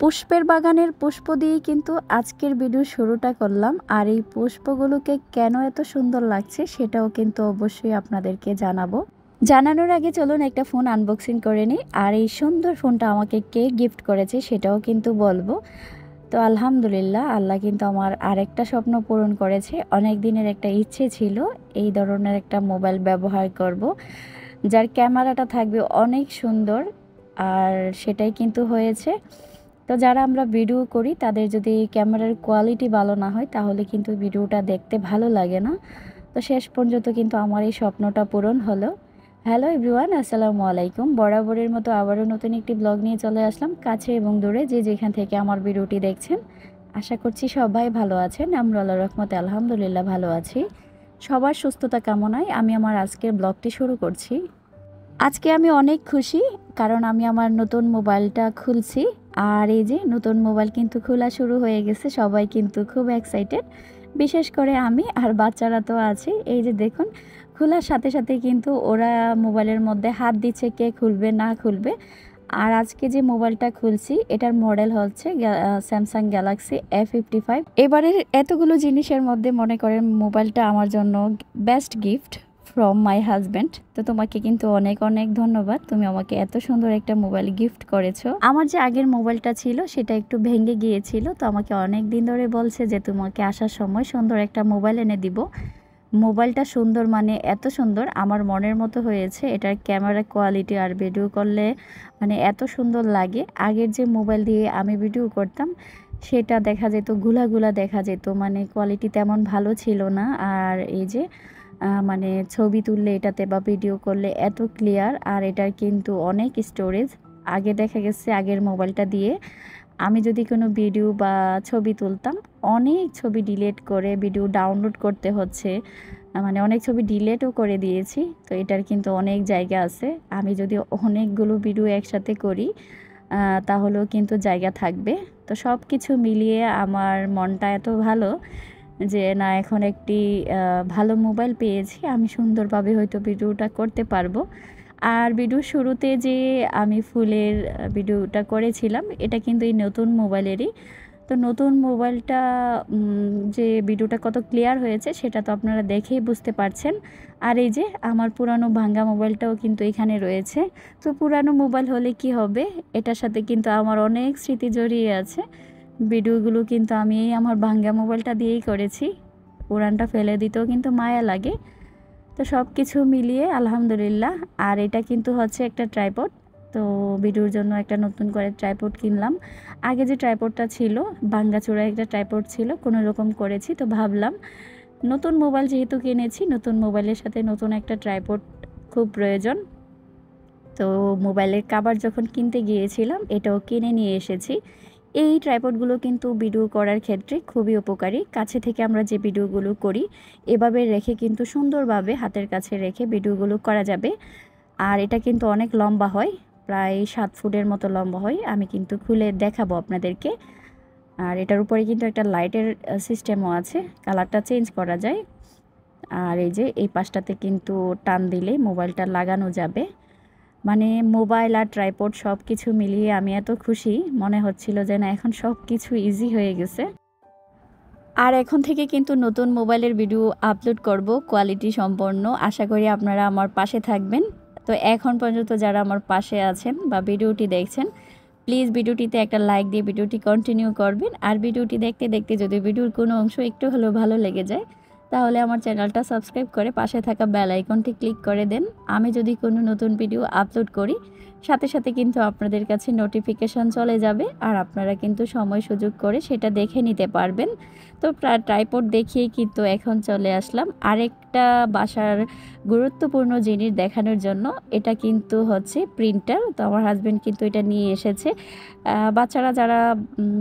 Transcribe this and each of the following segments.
পুষ্পের বাগানের পুষ্প দিয়ে কিন্তু আজকের ভিডিও শুরুটা করলাম। আর এই পুষ্পগুলোকে কেন এত সুন্দর লাগছে সেটাও কিন্তু অবশ্যই আপনাদেরকে জানাবো। জানানোর আগে চলুন একটা ফোন আনবক্সিং করে নিই। আর এই সুন্দর ফোনটা আমাকে কে গিফট করেছে সেটাও কিন্তু বলবো। তো আলহামদুলিল্লাহ, আল্লাহ কিন্তু আমার আরেকটা স্বপ্ন পূরণ করেছে। অনেক দিনের একটা ইচ্ছে ছিল এই ধরনের একটা মোবাইল ব্যবহার করব, যার ক্যামেরাটা থাকবে অনেক সুন্দর, আর সেটাই কিন্তু হয়েছে। তো যারা আমরা ভিডিও করি তাদের যদি ক্যামেরার কোয়ালিটি ভালো না হয় তাহলে কিন্তু ভিডিওটা দেখতে ভালো লাগে না। তো শেষ পর্যন্ত কিন্তু আমার এই স্বপ্নটা পূরণ হলো। হ্যালো এভরিওয়ান, আসসালামু আলাইকুম। বরাবরের মতো আবারও নতুন একটি ব্লগ নিয়ে চলে আসলাম, কাছে এবং দূরে যে যেখান থেকে আমার ভিডিওটি দেখছেন। আশা করছি সবাই ভালো আছেন। আমরা আল্লাহর রহমতে আলহামদুলিল্লাহ ভালো আছি। সবার সুস্থতা কামনায় আমি আমার আজকের ব্লগটি শুরু করছি। আজকে আমি অনেক খুশি, কারণ আমি আমার নতুন মোবাইলটা খুলছি। আর এই যে নতুন মোবাইল কিন্তু খোলা শুরু হয়ে গেছে, সবাই কিন্তু খুব এক্সাইটেড, বিশেষ করে আমি আর বাচ্চারা তো আছে। এই যে দেখুন, খোলার সাথে সাথে কিন্তু ওরা মোবাইলের মধ্যে হাত দিচ্ছে কে খুলবে না খুলবে। আর আজকে যে মোবাইলটা খুলছি এটার মডেল হচ্ছে স্যামসাং গ্যালাক্সি A55। এবারের এতগুলো জিনিসের মধ্যে মনে করেন মোবাইলটা আমার জন্য best gift from my husband. তো তোমাকে কিন্তু অনেক অনেক ধন্যবাদ, তুমি আমাকে এত সুন্দর একটা মোবাইল গিফট করেছো। আমার যে আগের মোবাইলটা ছিল সেটা একটু ভেঙে গিয়েছিল, তো আমাকে অনেক দিন ধরে বলছে যে তোমাকে আসার সময় সুন্দর একটা মোবাইল এনে দিব। মোবাইলটা সুন্দর মানে এত সুন্দর, আমার মনের মতো হয়েছে। এটার ক্যামেরা কোয়ালিটি আর ভিডিও করলে মানে এত সুন্দর লাগে। আগের যে মোবাইল দিয়ে আমি ভিডিও করতাম সেটা দেখা যেত গুলা দেখা যেত, মানে কোয়ালিটি তেমন ভালো ছিল না। আর এই যে মানে ছবি তুললে এটাতে বা ভিডিও করলে এত ক্লিয়ার, আর এটার কিন্তু অনেক স্টোরেজ। আগে দেখা গেছে আগের মোবাইলটা দিয়ে আমি যদি কোনো ভিডিও বা ছবি তুলতাম, অনেক ছবি ডিলিট করে ভিডিও ডাউনলোড করতে হচ্ছে, মানে অনেক ছবি ডিলিটও করে দিয়েছি। তো এটার কিন্তু অনেক জায়গা আছে, আমি যদি অনেকগুলো ভিডিও একসাথে করি তাহলেও কিন্তু জায়গা থাকবে। তো সব কিছু মিলিয়ে আমার মনটা এত ভালো যে না, এখন একটি ভালো মোবাইল পেয়েছি, আমি সুন্দরভাবে হয়তো ভিডিওটা করতে পারবো। আর ভিডিও শুরুতে যে আমি ফুলের ভিডিওটা করেছিলাম এটা কিন্তু এই নতুন মোবাইলেরই। তো নতুন মোবাইলটা যে ভিডিওটা কত ক্লিয়ার হয়েছে সেটা তো আপনারা দেখেই বুঝতে পারছেন। আর এই যে আমার পুরানো ভাঙ্গা মোবাইলটাও কিন্তু এখানে রয়েছে। তো পুরানো মোবাইল হলে কি হবে, এটার সাথে কিন্তু আমার অনেক স্মৃতি জড়িয়ে আছে। ভিডিওগুলো কিন্তু আমি এই আমার ভাঙ্গা মোবাইলটা দিয়েই করেছি, পুরানটা ফেলে দিতেও কিন্তু মায়া লাগে। তো সব কিছু মিলিয়ে আলহামদুলিল্লাহ। আর এটা কিন্তু হচ্ছে একটা ট্রাইপড, তো ভিডিওর জন্য একটা নতুন করে ট্রাইপড কিনলাম। আগে যে ট্রাইপডটা ছিল ভাঙ্গাচোরা একটা ট্রাইপড ছিল, কোনো রকম করেছি। তো ভাবলাম নতুন মোবাইল যেহেতু কিনেছি, নতুন মোবাইলের সাথে নতুন একটা ট্রাইপড খুব প্রয়োজন। তো মোবাইলের কভার যখন কিনতে গিয়েছিলাম এটাও কিনে নিয়ে এসেছি। এই ট্রাইপডগুলো কিন্তু ভিডিও করার ক্ষেত্রে খুবই উপকারী। কাছে থেকে আমরা যে ভিডিওগুলো করি এভাবে রেখে কিন্তু সুন্দরভাবে হাতের কাছে রেখে ভিডিওগুলো করা যাবে। আর এটা কিন্তু অনেক লম্বা হয়, প্রায় 7 ফুটের মতো লম্বা হয়। আমি কিন্তু খুলে দেখাবো আপনাদেরকে। আর এটার উপরে কিন্তু একটা লাইটের সিস্টেমও আছে, কালারটা চেঞ্জ করা যায়। আর এই যে এই পাশটাতে কিন্তু টান দিলে মোবাইলটা লাগানো যাবে। মানে মোবাইল আর ট্রাইপড সব কিছু মিলিয়ে আমি এত খুশি, মনে হচ্ছিল যে না এখন সব কিছু ইজি হয়ে গেছে। আর এখন থেকে কিন্তু নতুন মোবাইলের ভিডিও আপলোড করব কোয়ালিটি সম্পন্ন। আশা করি আপনারা আমার পাশে থাকবেন। তো এখন পর্যন্ত যারা আমার পাশে আছেন বা ভিডিওটি দেখছেন, প্লিজ ভিডিওটিতে একটা লাইক দিয়ে ভিডিওটি কন্টিনিউ করবেন। আর ভিডিওটি দেখতে দেখতে যদি ভিডিওর কোনো অংশ একটু হলেও ভালো লেগে যায় তাহলে আমার চ্যানেলটা সাবস্ক্রাইব করে পাশে থাকা বেল আইকনটি ক্লিক করে দেন। আমি যদি কোনো নতুন ভিডিও আপলোড করি সাথে সাথে কিন্তু আপনাদের কাছে নোটিফিকেশান চলে যাবে, আর আপনারা কিন্তু সময় সুযোগ করে সেটা দেখে নিতে পারবেন। তো ট্রাইপড দেখিয়ে কিন্তু এখন চলে আসলাম আরেকটা বাসার গুরুত্বপূর্ণ জিনিস দেখানোর জন্য। এটা কিন্তু হচ্ছে প্রিন্টার। তো আমার হাজব্যান্ড কিন্তু এটা নিয়ে এসেছে। বাচ্চারা যারা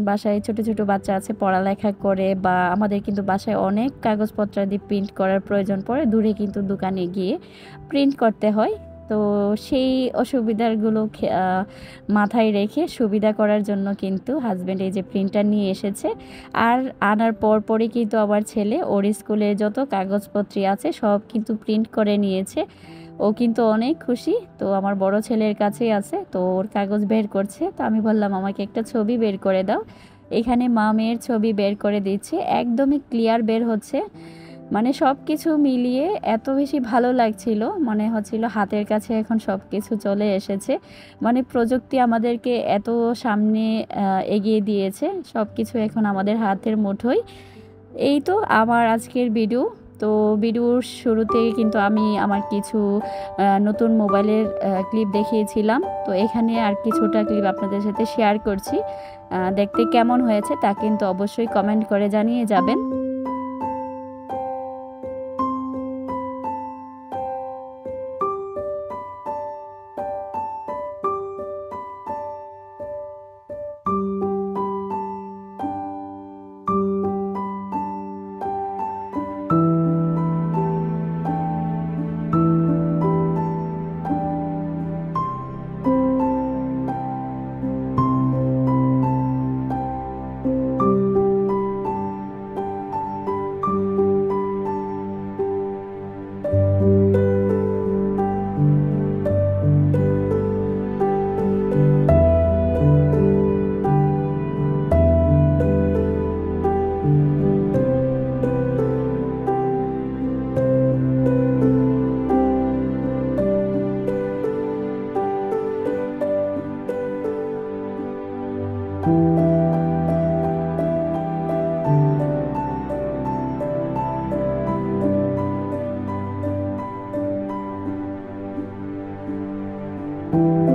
বাসায় ছোট ছোট বাচ্চা আছে পড়ালেখা করে, বা আমাদের কিন্তু বাসায় অনেক কাগজপত্র দিয়ে প্রিন্ট করার প্রয়োজন পড়ে, দূরে কিন্তু দোকানে গিয়ে প্রিন্ট করতে হয়। তো সেই অসুবিধাগুলো মাথায় রেখে সুবিধা করার জন্য কিন্তু হাজব্যান্ড এই যে প্রিন্টার নিয়ে এসেছে। আর আনার পরই কিন্তু আমার ছেলে ওর স্কুলে যত কাগজপত্র আছে সব কিন্তু প্রিন্ট করে নিয়েছে। ও কিন্তু অনেক খুশি। তো আমার বড় ছেলের কাছেই আছে, তো ওর কাগজ বের করছে। তো আমি বললাম আমাকে একটা ছবি বের করে দাও। এখানে মা মেয়ের ছবি বের করে দিচ্ছে, একদমই ক্লিয়ার বের হচ্ছে। মানে সব কিছু মিলিয়ে এত বেশি ভালো লাগছিল, মনে হচ্ছিল হাতের কাছে এখন সব কিছু চলে এসেছে। মানে প্রযুক্তি আমাদেরকে এত সামনে এগিয়ে দিয়েছে, সব কিছু এখন আমাদের হাতের মুঠোয়। এই তো আমার আজকের ভিডিও। তো ভিডিওর শুরুতেই কিন্তু আমি আমার কিছু নতুন মোবাইলের ক্লিপ দেখিয়েছিলাম। তো এখানে আর কিছুটা ক্লিপ আপনাদের সাথে শেয়ার করছি। দেখতে কেমন হয়েছে তা কিন্তু অবশ্যই কমেন্ট করে জানিয়ে যাবেন। you